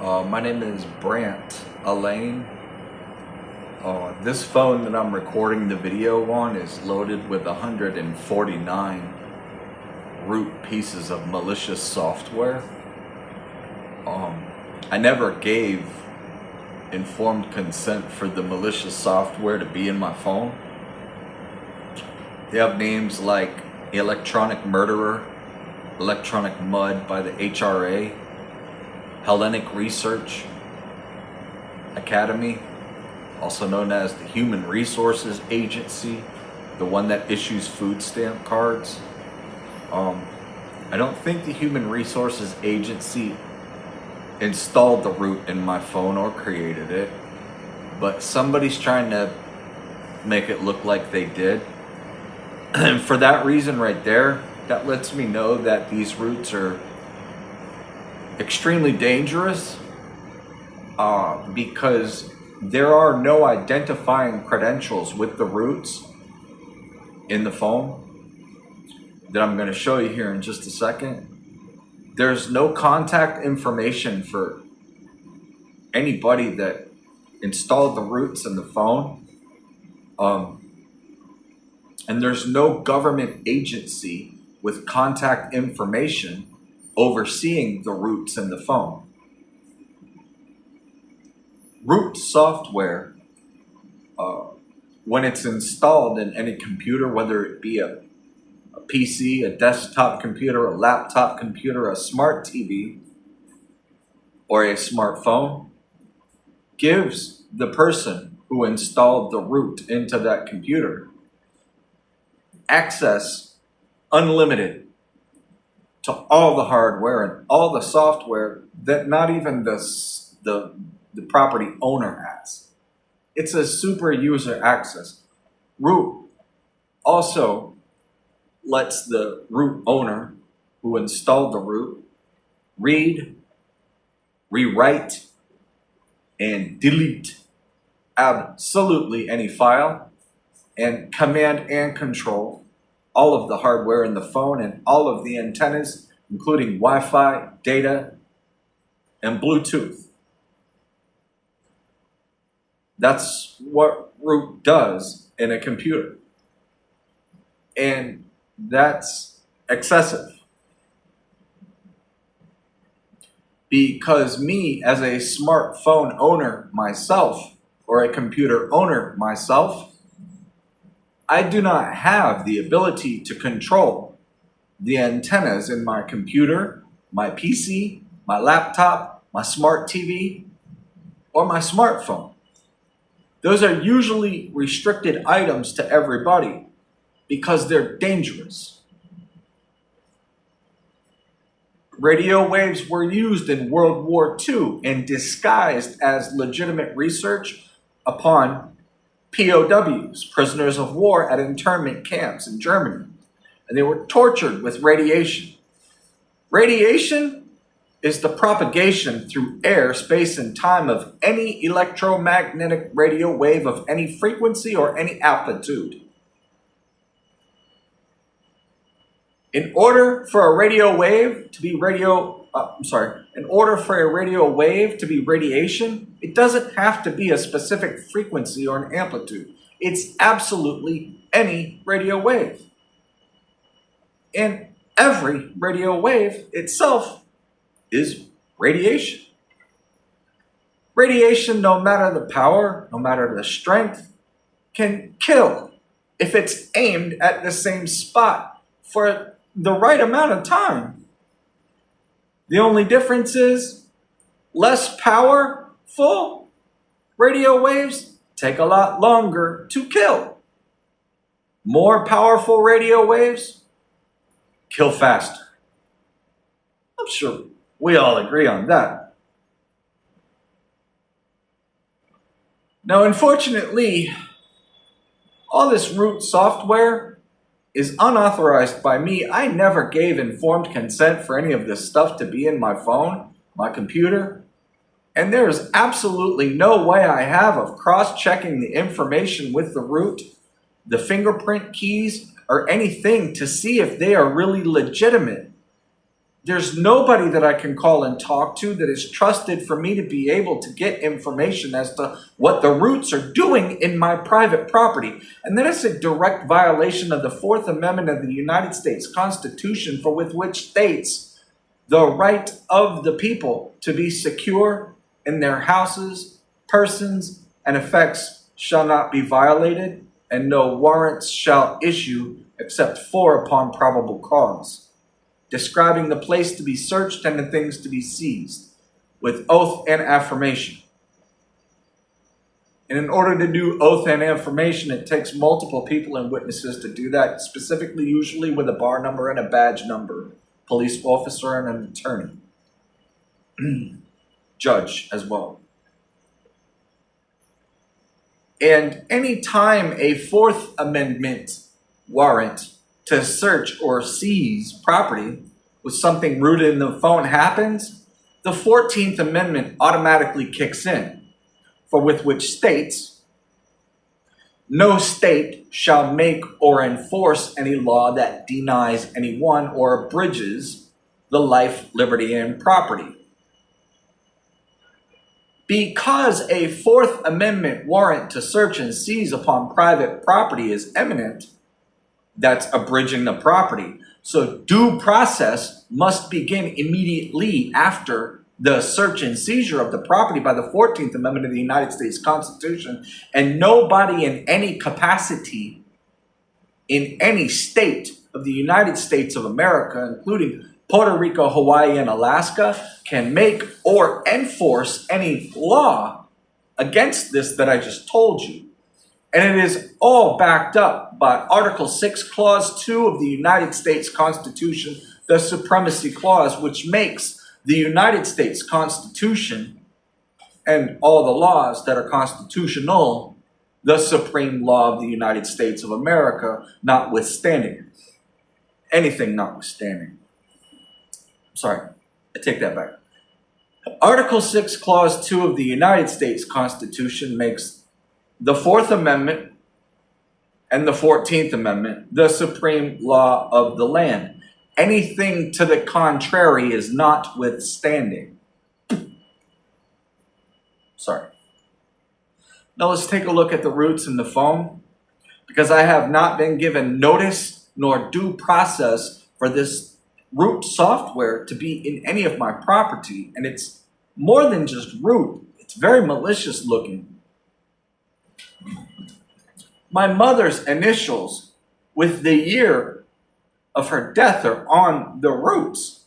My name is Brant Elaine. This phone that I'm recording the video on is loaded with 149 root pieces of malicious software. I never gave informed consent for the malicious software to be in my phone. They have names like Electronic Murderer, Electronic Mud by the HRA, Hellenic Research Academy, also known as the Human Resources Agency, the one that issues food stamp cards. I don't think the Human Resources Agency installed the root in my phone or created it, but somebody's trying to make it look like they did. And for that reason right there, that lets me know that these roots are extremely dangerous because there are no identifying credentials with the roots in the phone that I'm going to show you here in just a second. There's no contact information for anybody that installed the roots in the phone. And there's no government agency with contact information overseeing the roots in the phone. Root software, when it's installed in any computer, whether it be a PC, a desktop computer, a laptop computer, a smart TV, or a smartphone, gives the person who installed the root into that computer access unlimited to all the hardware and all the software that not even the property owner has. It's a super user access. Root also lets the root owner who installed the root read, rewrite, and delete absolutely any file, and command and control all of the hardware in the phone and all of the antennas, including Wi-Fi, data, and Bluetooth. That's what root does in a computer. And that's excessive. Because me, as a smartphone owner myself, or a computer owner myself, I do not have the ability to control the antennas in my computer, my PC, my laptop, my smart TV, or my smartphone. Those are usually restricted items to everybody because they're dangerous. Radio waves were used in World War II and disguised as legitimate research upon POWs, prisoners of war at internment camps in Germany. And they were tortured with radiation. Radiation is the propagation through air, space, and time of any electromagnetic radio wave of any frequency or any amplitude. In order for a radio wave to be radiation, it doesn't have to be a specific frequency or an amplitude. It's absolutely any radio wave. And every radio wave itself is radiation. Radiation, no matter the power, no matter the strength, can kill if it's aimed at the same spot for the right amount of time. The only difference is less powerful radio waves take a lot longer to kill. More powerful radio waves kill faster. I'm sure we all agree on that. Now, unfortunately, all this root software is unauthorized by me. I never gave informed consent for any of this stuff to be in my phone, my computer, and there is absolutely no way I have of cross-checking the information with the root, the fingerprint keys, or anything to see if they are really legitimate. There's nobody that I can call and talk to that is trusted for me to be able to get information as to what the roots are doing in my private property. And that is a direct violation of the Fourth Amendment of the United States Constitution, for with which states the right of the people to be secure in their houses, persons, and effects shall not be violated, and no warrants shall issue except for upon probable cause, describing the place to be searched and the things to be seized, with oath and affirmation. And in order to do oath and affirmation, it takes multiple people and witnesses to do that, specifically usually with a bar number and a badge number, police officer and an attorney, judge as well. And any time a Fourth Amendment warrant to search or seize property with something rooted in the phone happens, the 14th Amendment automatically kicks in, for with which states, no state shall make or enforce any law that denies anyone or abridges the life, liberty, and property. Because a Fourth Amendment warrant to search and seize upon private property is imminent, that's abridging the property. So due process must begin immediately after the search and seizure of the property by the 14th Amendment of the United States Constitution, and nobody in any capacity in any state of the United States of America, including Puerto Rico, Hawaii, and Alaska, can make or enforce any law against this that I just told you. And it is all backed up by Article 6, Clause 2 of the United States Constitution, the Supremacy Clause, which makes the United States Constitution and all the laws that are constitutional the supreme law of the United States of America, notwithstanding. Anything notwithstanding. Sorry, I take that back. Article 6, Clause 2 of the United States Constitution makes the Fourth Amendment and the 14th Amendment the supreme law of the land. Anything to the contrary is notwithstanding. Sorry. Now let's take a look at the roots in the phone, because I have not been given notice nor due process for this root software to be in any of my property. And it's more than just root. It's very malicious looking. My mother's initials with the year of her death are on the roots.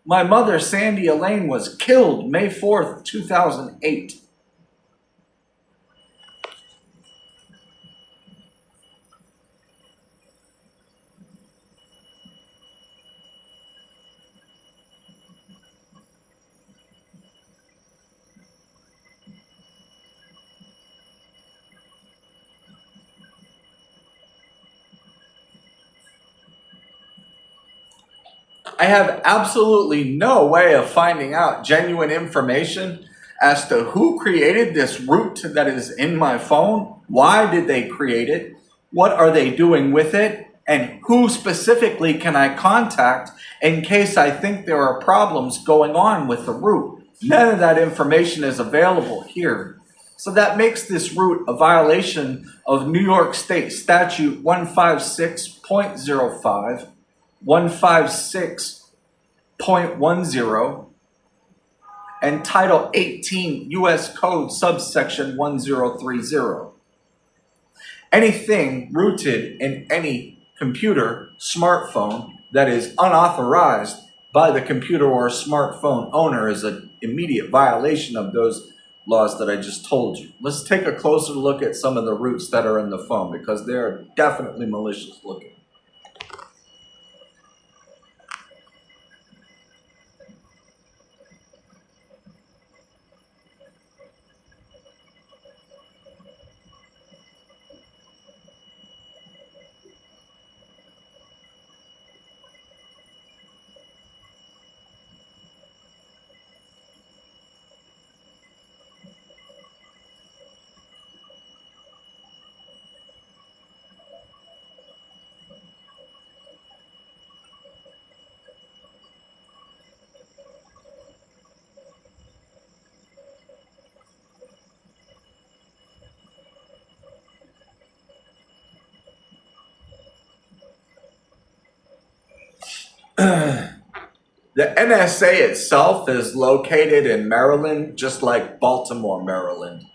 My mother, Sandy Elaine, was killed May 4th, 2008. I have absolutely no way of finding out genuine information as to who created this root that is in my phone, why did they create it, what are they doing with it, and who specifically can I contact in case I think there are problems going on with the root. None of that information is available here. So that makes this root a violation of New York State Statute 156.05, 156.10, and Title 18 U.S. Code subsection 1030. Anything rooted in any computer, smartphone that is unauthorized by the computer or smartphone owner is an immediate violation of those laws that I just told you. Let's take a closer look at some of the roots that are in the phone, because they are definitely malicious looking. The NSA itself is located in Maryland, just like Baltimore, Maryland.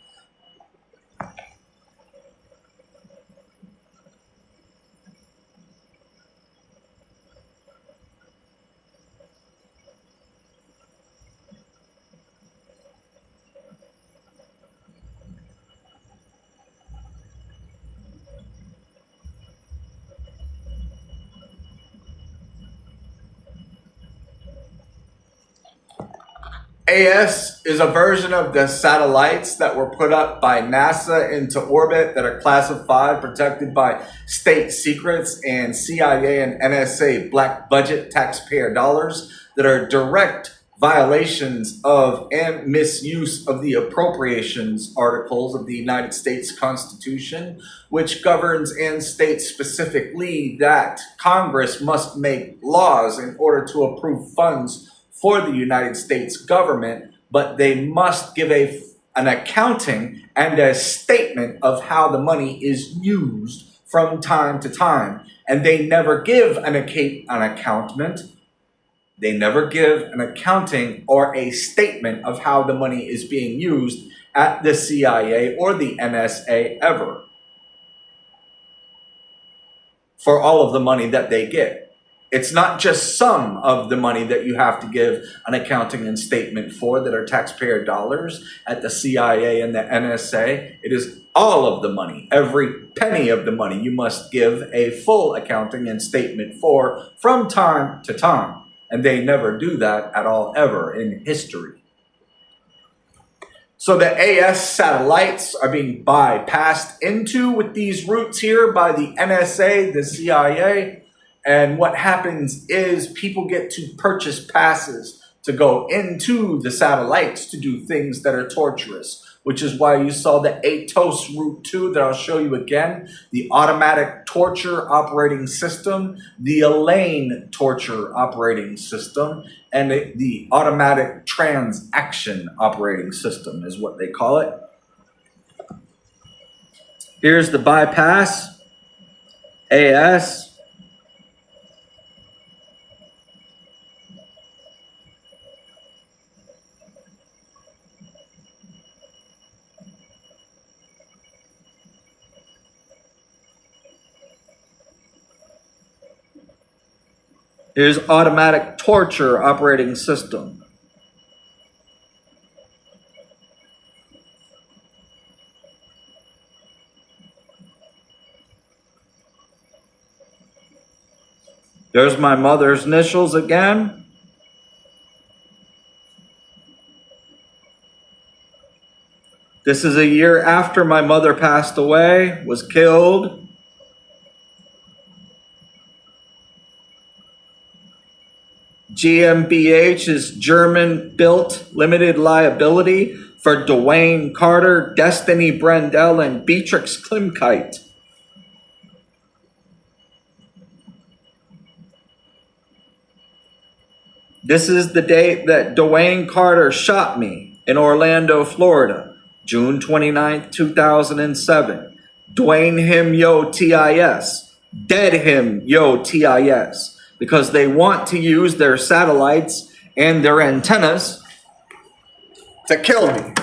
AS is a version of the satellites that were put up by NASA into orbit that are classified, protected by state secrets and CIA and NSA black budget taxpayer dollars that are direct violations of and misuse of the appropriations articles of the United States Constitution, which governs and states specifically that Congress must make laws in order to approve funds for the United States government, but they must give an accounting and a statement of how the money is used from time to time. And they never give an accountant. They never give an accounting or a statement of how the money is being used at the CIA or the NSA ever for all of the money that they get. It's not just some of the money that you have to give an accounting and statement for that are taxpayer dollars at the CIA and the NSA. It is all of the money, every penny of the money you must give a full accounting and statement for from time to time. And they never do that at all ever in history. So the AS satellites are being bypassed into with these routes here by the NSA, the CIA. And what happens is people get to purchase passes to go into the satellites to do things that are torturous, which is why you saw the ATOS Route 2 that I'll show you again, the automatic torture operating system, the Elaine torture operating system, and the automatic transaction operating system is what they call it. Here's the bypass, AS. Here's automatic torture operating system. There's my mother's initials again. This is a year after my mother passed away, was killed. GmbH is German-built limited liability for Dwayne Carter, Destiny Brendel, and Beatrix Klimkite. This is the date that Dwayne Carter shot me in Orlando, Florida, June 29th, 2007. Dwayne him yo TIS, dead him yo TIS. Because they want to use their satellites and their antennas to kill me.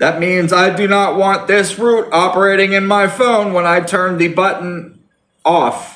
That means I do not want this route operating in my phone when I turn the button off.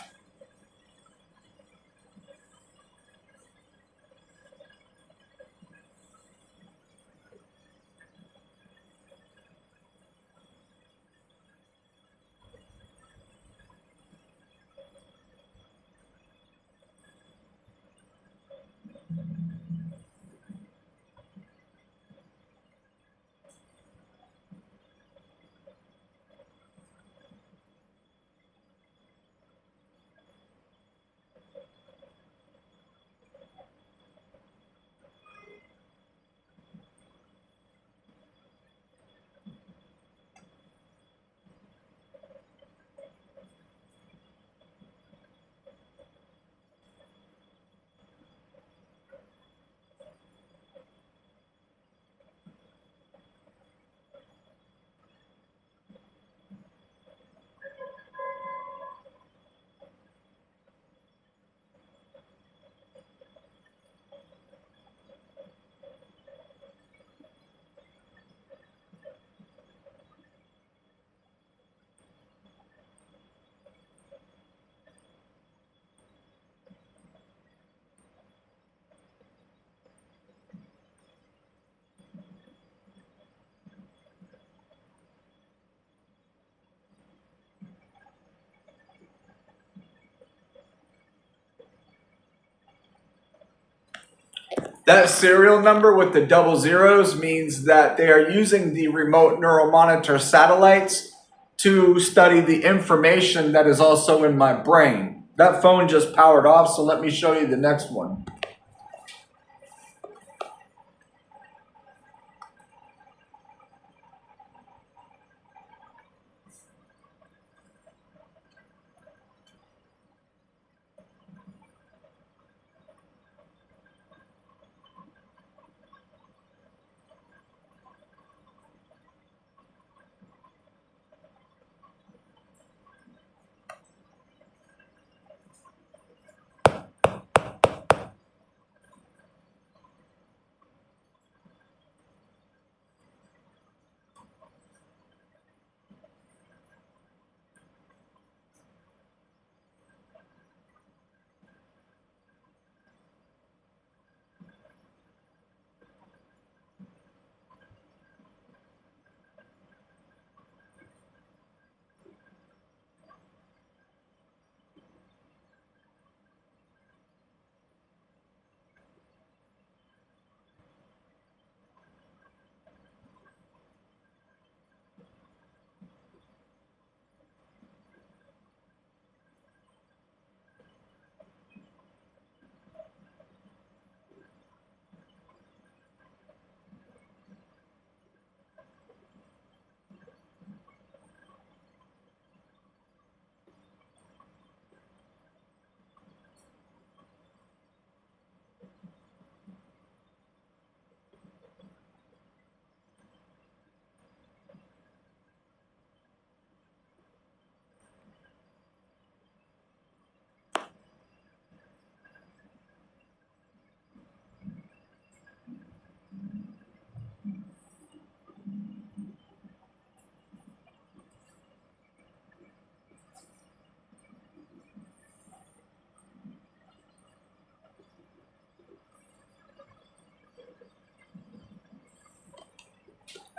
That serial number with the double zeros means that they are using the remote neuromonitor satellites to study the information that is also in my brain. That phone just powered off, so let me show you the next one.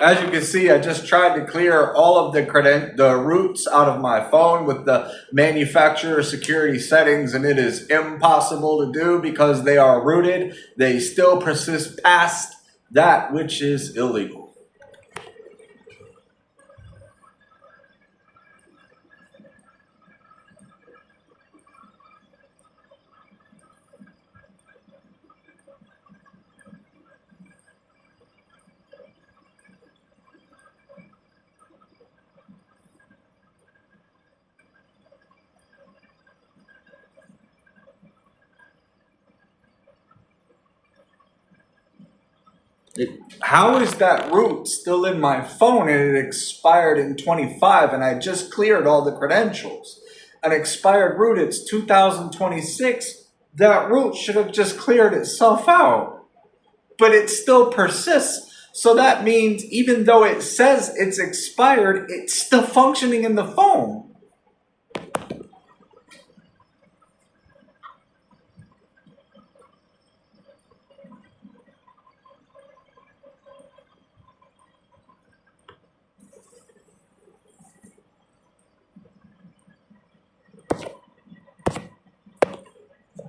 As you can see, I just tried to clear all of the roots out of my phone with the manufacturer security settings, and it is impossible to do because they are rooted. They still persist past that which is illegal. How is that root still in my phone and it expired in 25 and I just cleared all the credentials? An expired root, it's 2026. That root should have just cleared itself out. But it still persists. So that means even though it says it's expired, it's still functioning in the phone.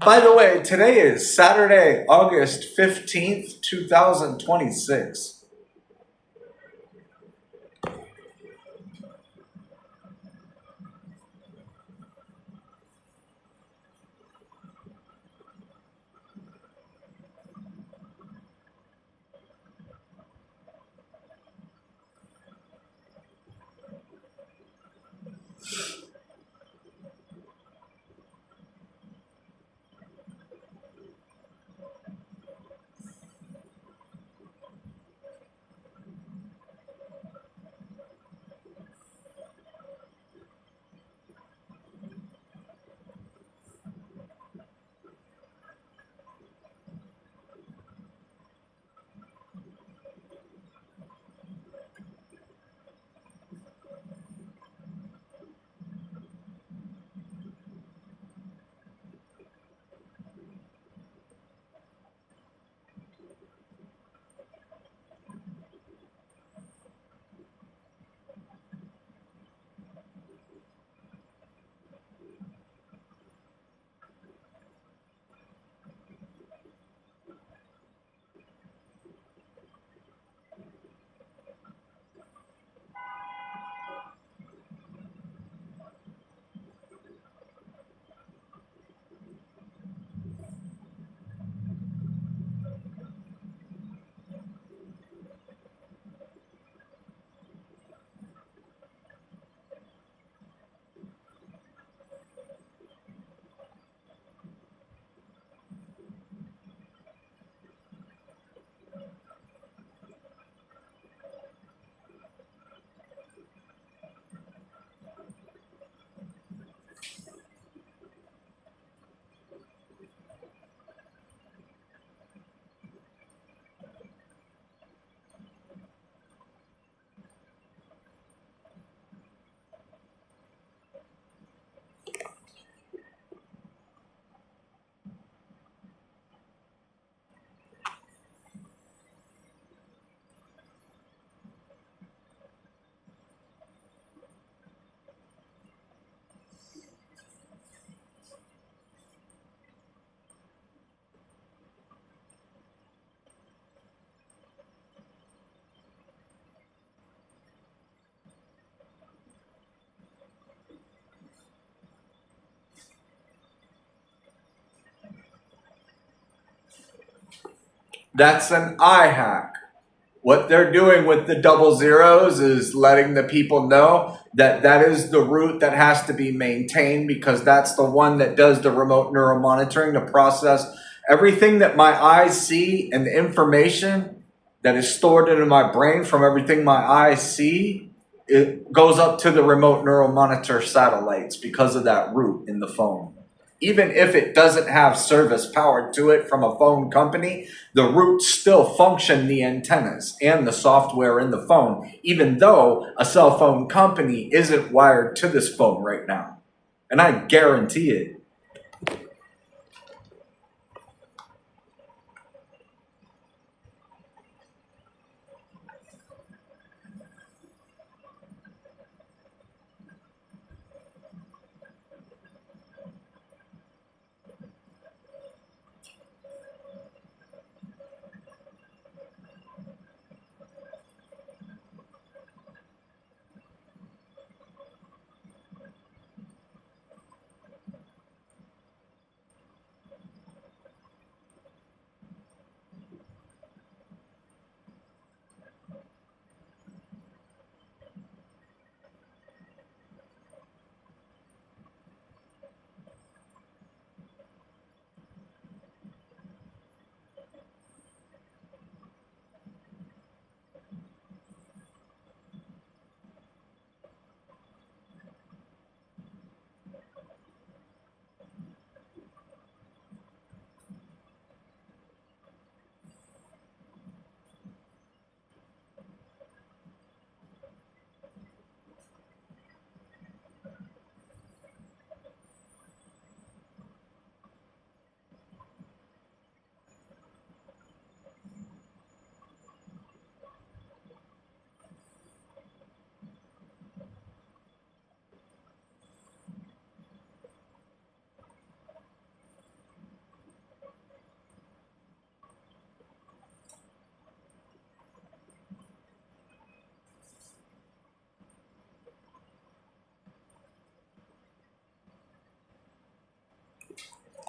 By the way, today is Saturday, August 15th, 2026. That's an eye hack. What they're doing with the double zeros is letting the people know that that is the route that has to be maintained, because that's the one that does the remote neural monitoring to process everything that my eyes see, and the information that is stored into my brain from everything my eyes see. It goes up to the remote neural monitor satellites because of that route in the phone. Even if it doesn't have service powered to it from a phone company, the roots still function the antennas and the software in the phone, even though a cell phone company isn't wired to this phone right now. And I guarantee it.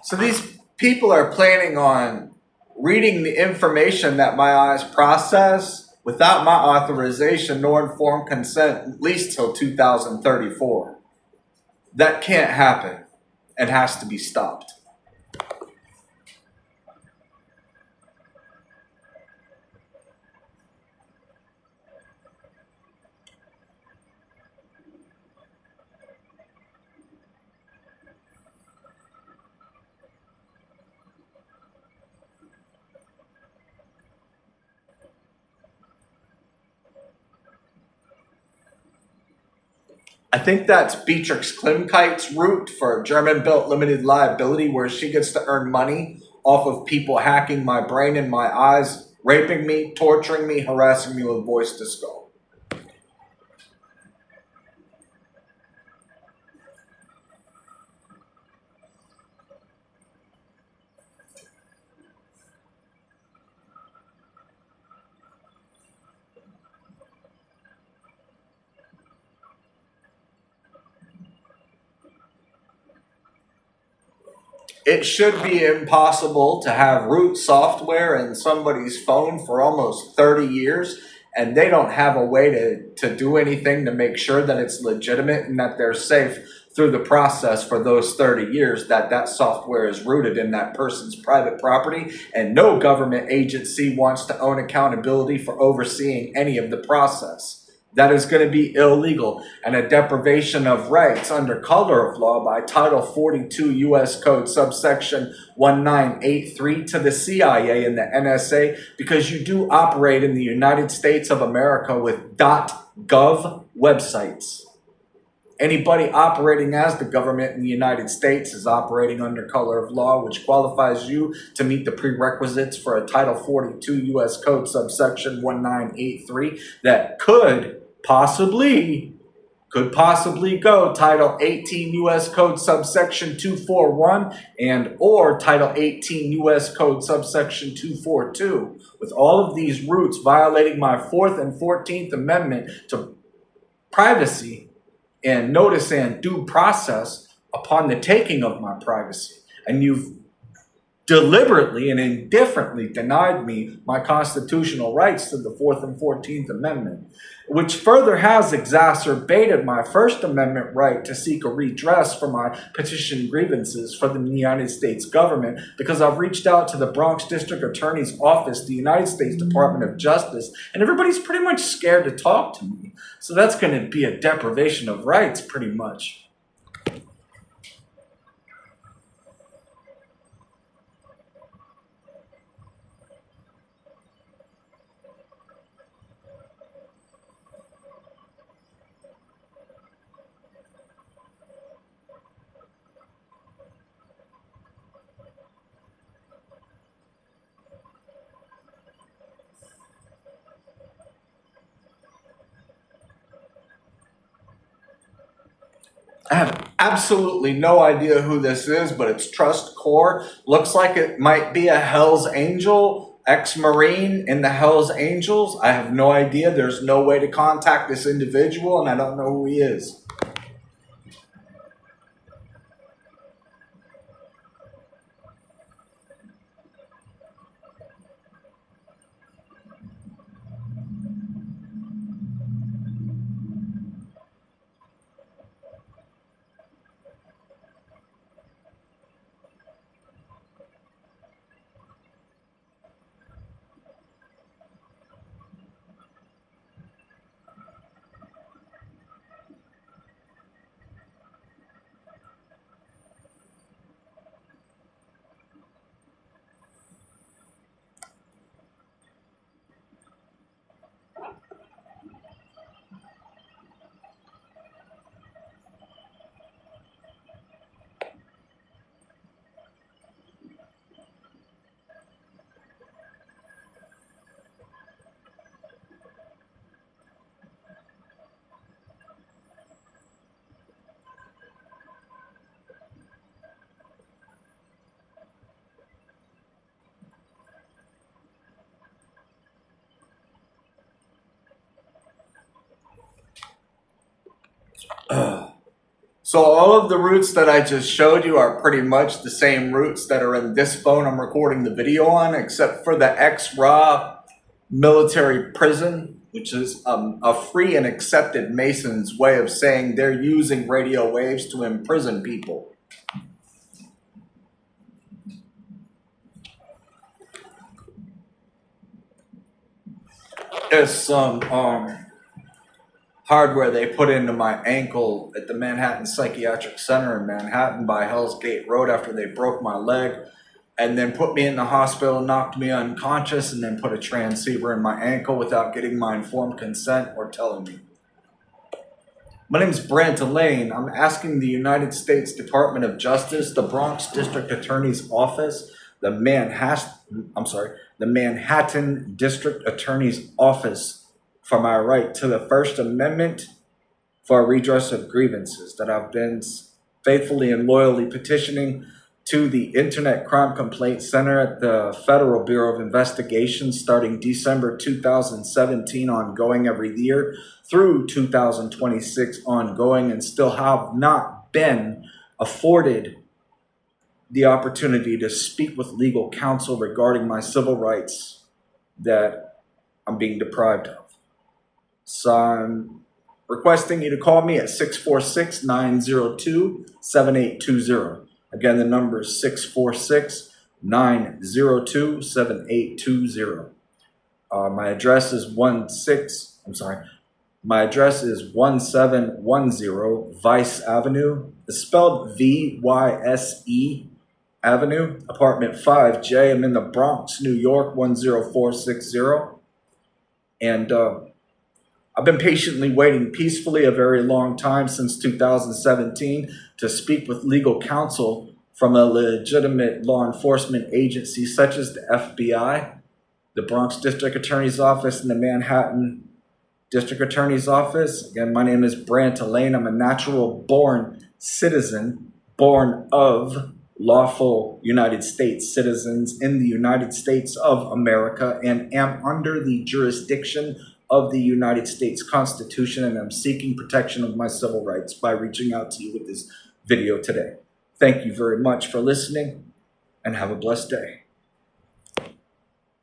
So these people are planning on reading the information that my eyes process without my authorization nor informed consent, at least till 2034. That can't happen and has to be stopped. I think that's Beatrix Klimkite's route for German-built limited liability, where she gets to earn money off of people hacking my brain and my eyes, raping me, torturing me, harassing me with voice to skull. It should be impossible to have root software in somebody's phone for almost 30 years and they don't have a way to do anything to make sure that it's legitimate and that they're safe through the process for those 30 years, that that software is rooted in that person's private property, and no government agency wants to own accountability for overseeing any of the process. That is going to be illegal and a deprivation of rights under color of law by Title 42 U.S. Code subsection 1983 to the CIA and the NSA, because you do operate in the United States of America with .gov websites. Anybody operating as the government in the United States is operating under color of law, which qualifies you to meet the prerequisites for a Title 42 U.S. Code subsection 1983 that could possibly go Title 18 U.S. Code subsection 241 and or Title 18 U.S. Code subsection 242. With all of these roots violating my 4th and 14th Amendment to privacy and notice and due process upon the taking of my privacy. And you've deliberately and indifferently denied me my constitutional rights to the 4th and 14th Amendment, which further has exacerbated my First Amendment right to seek a redress for my petition grievances for the United States government, because I've reached out to the Bronx District Attorney's Office, the United States Department of Justice, and everybody's pretty much scared to talk to me. So that's going to be a deprivation of rights, pretty much. I have absolutely no idea who this is, but it's Trust Corps. Looks like it might be a Hell's Angel, ex-Marine in the Hell's Angels. I have no idea. There's no way to contact this individual, and I don't know who he is. So all of the routes that I just showed you are pretty much the same routes that are in this phone I'm recording the video on, except for the ex-Ra military prison, which is a free and accepted Mason's way of saying they're using radio waves to imprison people. There's some hardware they put into my ankle at the Manhattan Psychiatric Center in Manhattan by Hell's Gate Road after they broke my leg and then put me in the hospital, knocked me unconscious, and then put a transceiver in my ankle without getting my informed consent or telling me. My name is Brant Elaine. I'm asking the United States Department of Justice, the Bronx District Attorney's Office, the Manhattan District Attorney's Office for my right to the First Amendment for a redress of grievances that I've been faithfully and loyally petitioning to the Internet Crime Complaint Center at the Federal Bureau of Investigation starting December 2017 ongoing every year through 2026 ongoing, and still have not been afforded the opportunity to speak with legal counsel regarding my civil rights that I'm being deprived of. So I'm requesting you to call me at 646-902-7820. Again, the number is 646-902-7820. My address is 1710 Vice Avenue. It's spelled V-Y-S-E Avenue, apartment 5J. I'm in the Bronx, New York, 10460. And I've been patiently waiting peacefully a very long time since 2017 to speak with legal counsel from a legitimate law enforcement agency such as the FBI, the Bronx District Attorney's Office, and the Manhattan District Attorney's Office. Again, my name is Brant Elaine. I'm a natural-born citizen, born of lawful United States citizens in the United States of America, and am under the jurisdiction of the United States Constitution, and I'm seeking protection of my civil rights by reaching out to you with this video today. Thank you very much for listening, and have a blessed day.